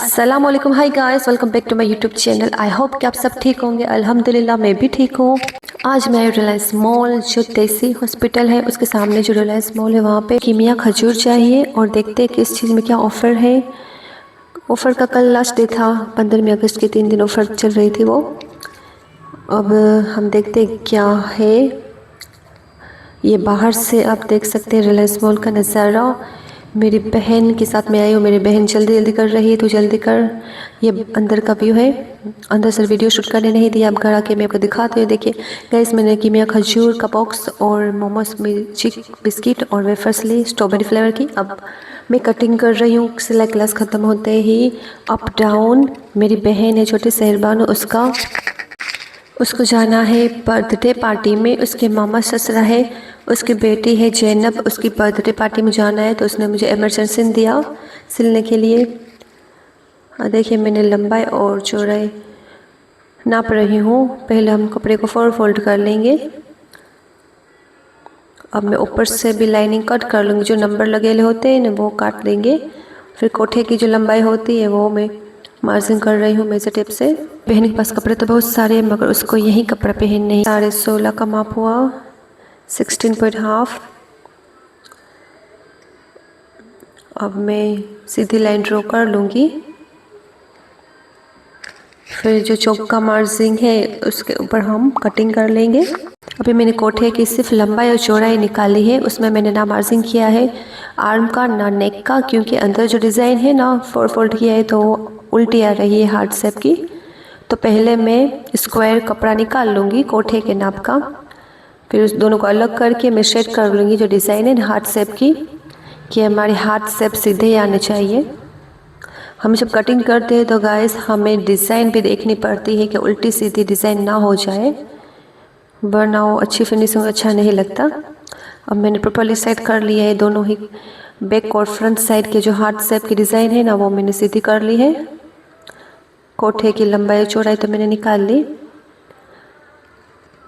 अस्सलाम वालेकुम, hi guys, welcome back to my YouTube channel. I hope कि आप सब ठीक होंगे। अल्हम्दुलिल्लाह मैं भी ठीक हूँ। आज मैं रिलायंस मॉल जो देसी हॉस्पिटल है उसके सामने जो रिलायंस मॉल है वहाँ पे कीमिया खजूर चाहिए और देखते हैं कि इस चीज़ में क्या ऑफ़र है। ऑफ़र का कल लास्ट डे था, 15 अगस्त के 3 दिन ऑफ़र चल रही थी वो। अब हम देखते हैं क्या है। ये बाहर से आप देख सकते हैं रिलायंस मॉल का नज़ारा। मेरी बहन के साथ मैं आई हूँ, मेरी बहन जल्दी जल्दी कर रही है, तो जल्दी कर। ये अंदर का व्यू है, अंदर से वीडियो शूट करने नहीं दिया, अब घर आके मैं आपको दिखाती हूँ। देखिए गाइस, मैंने कीमिया खजूर का बॉक्स और मोमोस मिल्क बिस्किट और वेफर्स ली स्ट्रॉबेरी फ्लेवर की। अब मैं कटिंग कर रही हूँ। सिलाई क्लास ख़त्म होते ही अप डाउन मेरी बहन है छोटी सहरबानो, उसको जाना है बर्थडे पार्टी में। उसके मामा ससुरा है, उसकी बेटी है जैनब, उसकी बर्थडे पार्टी में जाना है, तो उसने मुझे इमरजेंसी दिया सिलने के लिए। देखिए मैंने लंबाई और चौड़ाई नाप रही हूँ। पहले हम कपड़े को फोल्ड कर लेंगे। अब मैं ऊपर से भी लाइनिंग कट कर लूँगी, जो नंबर लगे होते हैं ना वो काट देंगे। फिर कोठे की जो लंबाई होती है वो मैं मार्जिंग कर रही हूँ मेजर टेप से। बहन के पास कपड़े तो बहुत सारे हैं मगर उसको यही कपड़ा पहनने ही 16.5 का माप हुआ, 16.5। अब मैं सीधी लाइन ड्रॉ कर लूँगी। फिर जो चौक का मार्जिंग है उसके ऊपर हम कटिंग कर लेंगे। अभी मैंने कोठे की सिर्फ लंबाई और चौड़ाई निकाली है, उसमें मैंने ना मार्जिंग किया है आर्म का ना नेक का, क्योंकि अंदर जो डिज़ाइन है ना 4 फोल्ड किया है तो उल्टी आ रही है हार्ट शेप की। तो पहले मैं स्क्वायर कपड़ा निकाल लूँगी कोठे के नाप का, फिर उस दोनों को अलग करके मैं शेड कर लूँगी जो डिज़ाइन है हार्ट शेप की, कि हमारी हार्ट शेप सीधे ही आने चाहिए। हम जब कटिंग करते हैं तो गाइस हमें डिज़ाइन भी देखनी पड़ती है कि उल्टी सीधी डिज़ाइन ना हो जाए, वरना वो अच्छी फिनिशिंग अच्छा नहीं लगता। अब मैंने प्रॉपर्ली सेट कर लिया है दोनों ही बैक और फ्रंट साइड के जो हार्ट शेप की डिज़ाइन है ना वो मैंने सीधी कर ली है। कोठे की लंबाई चौड़ाई तो मैंने निकाल ली।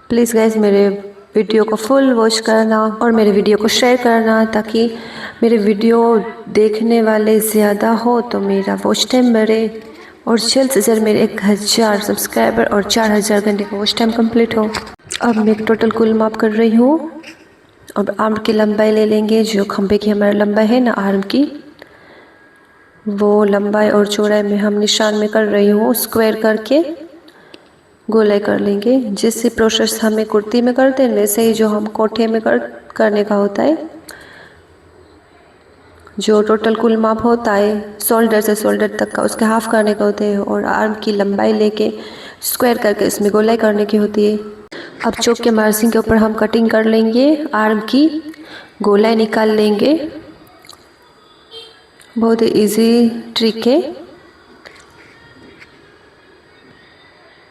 प्लीज़ गाइस मेरे वीडियो को फुल वॉच करना और मेरे वीडियो को शेयर करना, ताकि मेरे वीडियो देखने वाले ज़्यादा हो तो मेरा वॉच टाइम बढ़े और जल्द से जल्द मेरे 1000 सब्सक्राइबर और 4000 घंटे का वॉच टाइम कंप्लीट हो। अब मैं टोटल कुल माप कर रही हूँ। अब आर्म की लंबाई ले लेंगे, जो खंभे की हमारी लंबाई है ना आर्म की, वो लंबाई और चौड़ाई में हम निशान में कर रही हूँ। स्क्वायर करके गोलाई कर लेंगे। जिससे प्रोसेस हमें कुर्ती में करते हैं वैसे ही जो हम कोठे में करने का होता है। जो टोटल कुल माप होता है शोल्डर से शोल्डर तक का, उसके हाफ करने का होते हैं और आर्म की लंबाई लेके स्क्वायर करके इसमें गोलाई करने की होती है। अब चौक के मार्जिंग के ऊपर हम कटिंग कर लेंगे, आर्म की गोलाई निकाल लेंगे। बहुत ही इजी ट्रिक है,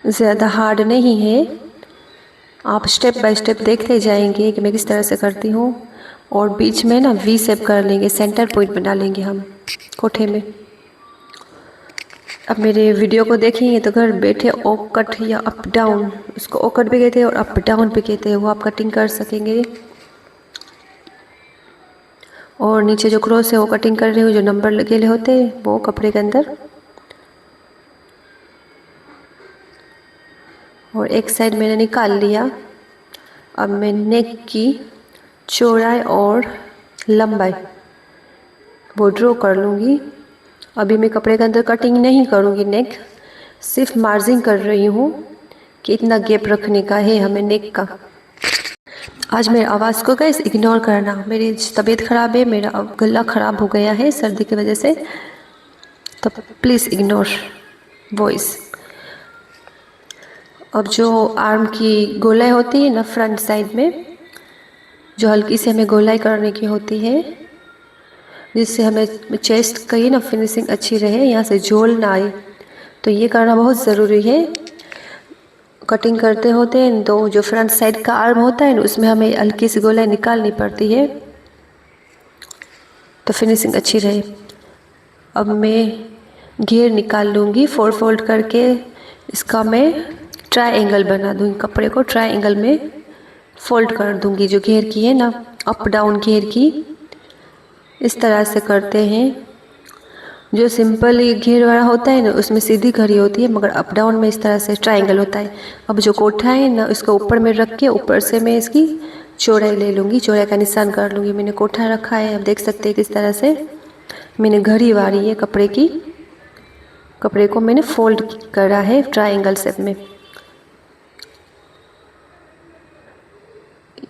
ज़्यादा हार्ड नहीं है। आप स्टेप बाय स्टेप देखते जाएंगे कि मैं किस तरह से करती हूँ। और बीच में ना वी शेप कर लेंगे, सेंटर पॉइंट बना लेंगे हम कोठे में। अब मेरे वीडियो को देखेंगे तो घर बैठे ओ कट या अप डाउन, उसको ओ कट भी कहते हैं और अप डाउन भी कहते हैं, वो आप कटिंग कर सकेंगे। और नीचे जो क्रॉस है वो कटिंग कर रही हूँ, जो नंबर लगे होते हैं वो कपड़े के अंदर। और एक साइड मैंने निकाल लिया। अब मैं नेक की चौड़ाई और लंबाई वो ड्रॉ कर लूँगी। अभी मैं कपड़े के अंदर कटिंग नहीं करूँगी, नेक सिर्फ मार्जिंग कर रही हूँ कि इतना गैप रखने का है हमें नेक का। आज मेरी आवाज़ को गाइस इग्नोर करना, मेरी तबीयत ख़राब है, मेरा गला ख़राब हो गया है सर्दी की वजह से, तो प्लीज़ इग्नोर वॉइस। अब जो आर्म की गोलाई होती है ना फ्रंट साइड में, जो हल्की से हमें गोलाई करने की होती है, जिससे हमें चेस्ट की ना फिनिशिंग अच्छी रहे, यहाँ से झोल ना आए, तो ये करना बहुत ज़रूरी है। कटिंग करते होते हैं तो जो फ्रंट साइड का आर्म होता है ना उसमें हमें हल्की सी गोलाई निकालनी पड़ती है तो फिनिशिंग अच्छी रहे। अब मैं घेर निकाल लूँगी 4 फोल्ड करके, इसका मैं ट्रायंगल बना दूँगी, कपड़े को ट्रायंगल में फोल्ड कर दूँगी। जो घेर की है ना अप डाउन घेर की, इस तरह से करते हैं। जो सिंपल घेर वाला होता है ना उसमें सीधी घड़ी होती है, मगर अप डाउन में इस तरह से ट्रायंगल होता है। अब जो कोठा है ना इसको ऊपर में रख के ऊपर से मैं इसकी चौड़ाई ले लूँगी, चौड़ाई का निशान कर लूँगी। मैंने कोठा रखा है, अब देख सकते हैं किस तरह से मैंने घड़ी वाली है कपड़े की, कपड़े को मैंने फोल्ड करा है ट्रायंगल शेप में।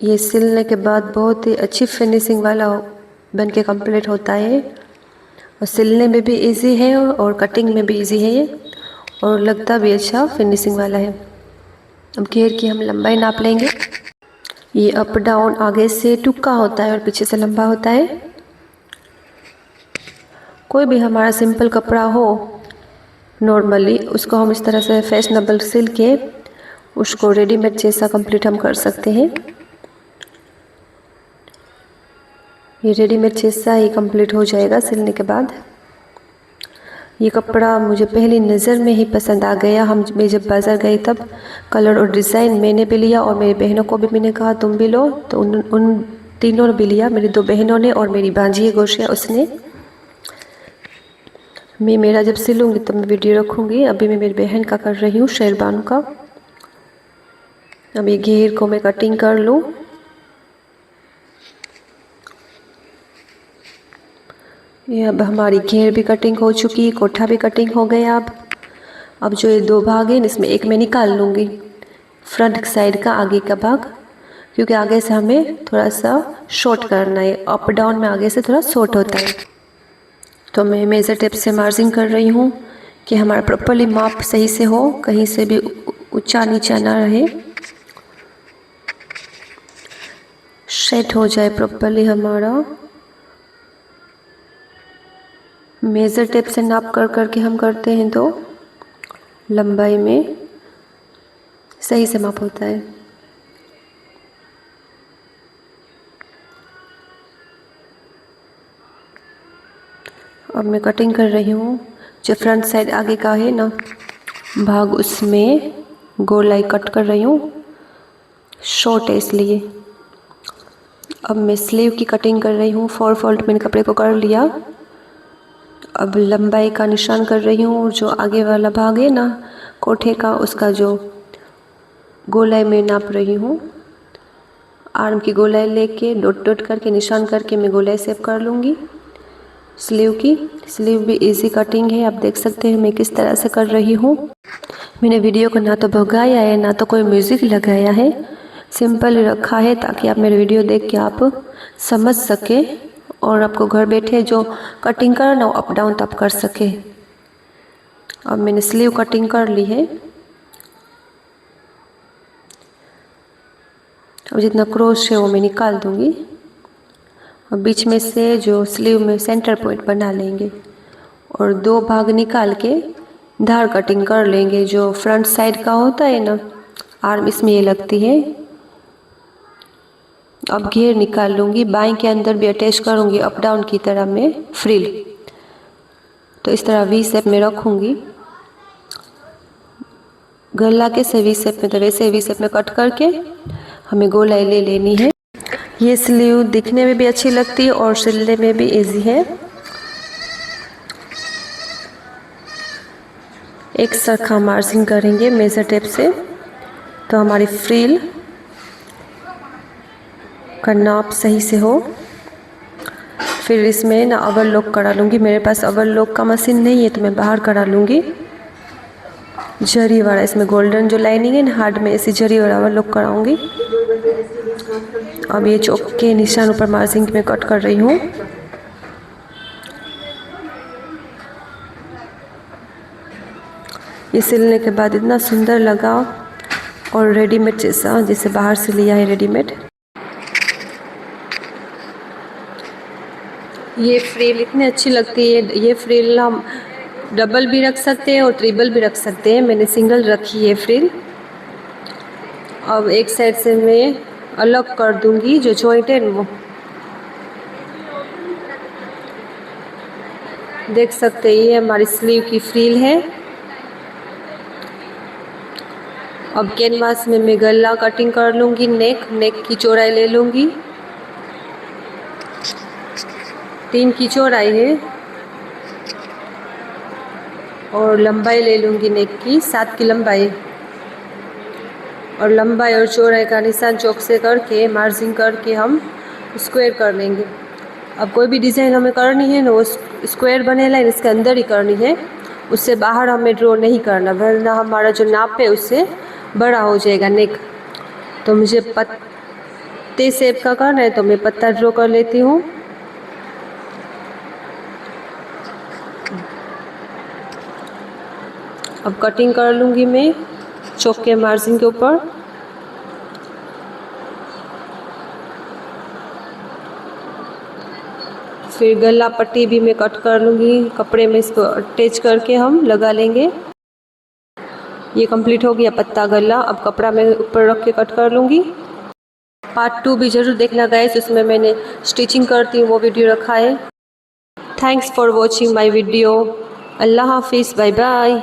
ये सिलने के बाद बहुत ही अच्छी फिनिशिंग वाला बन के कंप्लीट होता है, और सिलने में भी इजी है और कटिंग में भी इजी है ये, और लगता भी अच्छा फिनिशिंग वाला है। अब घेर की हम लंबाई नाप लेंगे। ये अप डाउन आगे से टुक्का होता है और पीछे से लंबा होता है। कोई भी हमारा सिंपल कपड़ा हो नॉर्मली, उसको हम इस तरह से फैशनेबल सिल के उसको रेडीमेड जैसा कंप्लीट हम कर सकते हैं। ये रेडीमेड जैसा ही कंप्लीट हो जाएगा सिलने के बाद। ये कपड़ा मुझे पहली नज़र में ही पसंद आ गया। मैं जब बाज़ार गई तब कलर और डिज़ाइन मैंने भी लिया और मेरी बहनों को भी मैंने कहा तुम भी लो, तो उन तीनों ने भी लिया, मेरी 2 बहनों ने और मेरी भांजी है गोशिया उसने। मैं मेरा जब सिलूँगी तब मैं वीडियो रखूँगी। अभी मैं मेरी बहन का कर रही हूँ शेरबानू का। अब ये घेर को मैं कटिंग कर लूँ। ये अब हमारी घेर भी कटिंग हो चुकी, कोठा भी कटिंग हो गया। अब जो ये 2 भाग हैं इसमें एक मैं निकाल लूँगी, फ्रंट साइड का आगे का भाग, क्योंकि आगे से हमें थोड़ा सा शॉर्ट करना है। अप डाउन में आगे से थोड़ा शॉर्ट होता है, तो मैं मेज़र टेप से मार्जिंग कर रही हूँ कि हमारा प्रॉपरली माप सही से हो, कहीं से भी ऊंचा नीचा ना रहे, सेट हो जाए प्रॉपरली हमारा। मेज़र टेप से नाप कर करके हम करते हैं तो लंबाई में सही से माप होता है। अब मैं कटिंग कर रही हूँ। जो फ्रंट साइड आगे का है ना भाग, उसमें गोलाई कट कर रही हूँ, शॉर्ट है इसलिए। अब मैं स्लीव की कटिंग कर रही हूँ। 4 फोल्ड मैंने कपड़े को कर लिया। अब लंबाई का निशान कर रही हूँ। जो आगे वाला भाग है ना कोठे का, उसका जो गोलाई मैं नाप रही हूँ। आर्म की गोलाई लेके डॉट डॉट करके निशान करके मैं गोलाई सेव कर लूँगी। स्लीव की, स्लीव भी इजी कटिंग है, आप देख सकते हैं मैं किस तरह से कर रही हूँ। मैंने वीडियो को ना तो भगाया है ना तो कोई म्यूज़िक लगाया है, सिंपल रखा है ताकि आप मेरे वीडियो देख के आप समझ सके और आपको घर बैठे जो कटिंग करना हो अप डाउन तब कर सके। अब मैंने स्लीव कटिंग कर ली है। अब जितना क्रोश है वो मैं निकाल दूँगी और बीच में से जो स्लीव में सेंटर पॉइंट बना लेंगे और 2 भाग निकाल के धार कटिंग कर लेंगे। जो फ्रंट साइड का होता है ना आर्म, इसमें ये लगती है। अब घेर निकाल लूँगी, बाएं के अंदर भी अटैच करूँगी अप डाउन की तरह मैं फ्रिल, तो इस तरह वी शेप में रखूँगी। गला के से वी शेप में, तो वैसे वी शेप में कट करके हमें गोलाई ले लेनी है। ये स्लीव दिखने में भी अच्छी लगती है और सिलने में भी इजी है। एक सरखा मार्जिंग करेंगे मेज़र टेप से, तो हमारी फ्रिल का नाप सही से हो। फिर इसमें ना ओवरलॉक करा लूँगी। मेरे पास ओवरलॉक का मशीन नहीं है तो मैं बाहर करा लूँगी जरी वाला। इसमें गोल्डन जो लाइनिंग है ना हार्ड में, ऐसी जरी वाला ओवरलॉक कराऊँगी। अब ये चौक के निशान ऊपर मार्जिंग में कट कर रही हूँ। ये सिलने के बाद इतना सुंदर लगा और रेडीमेड जैसा, जैसे बाहर से लिया है रेडीमेड। ये फ्रिल इतनी अच्छी लगती है। ये फ्रिल हम डबल भी रख सकते हैं और ट्रिपल भी रख सकते हैं। मैंने सिंगल रखी है फ्रिल। अब एक साइड से मैं अलग कर दूंगी जो जॉइंट है वो, देख सकते हैं ये हमारी स्लीव की फ्रिल है। अब कैनवास में मैं गला कटिंग कर लूँगी। नेक की चौड़ाई ले लूँगी, 3 की चौड़ाई है। और लंबाई ले लूँगी नेक की 7 की लंबाई, और लंबाई और चौड़ाई का निशान चौक से करके मार्जिन करके हम स्क्वायर कर लेंगे। अब कोई भी डिज़ाइन हमें करनी है ना वो स्क्वायर बने लाइन इसके अंदर ही करनी है, उससे बाहर हमें ड्रॉ नहीं करना, वरना हमारा जो नाप है उससे बड़ा हो जाएगा नेक। तो मुझे पत्ते शेप का करना है तो मैं पत्ता ड्रॉ कर लेती हूँ। अब कटिंग कर लूँगी मैं चौक के मार्जिन के ऊपर। फिर गला पट्टी भी मैं कट कर लूँगी, कपड़े में इसको अटैच करके हम लगा लेंगे। ये कंप्लीट हो गया पत्ता गला। अब कपड़ा मैं ऊपर रख के कट कर लूँगी। पार्ट 2 भी ज़रूर देखना गाइस, उसमें मैंने स्टिचिंग करती हूँ वो वीडियो रखा है। Thanks for watching my video. अल्लाह हाफिज़, बाय बाय।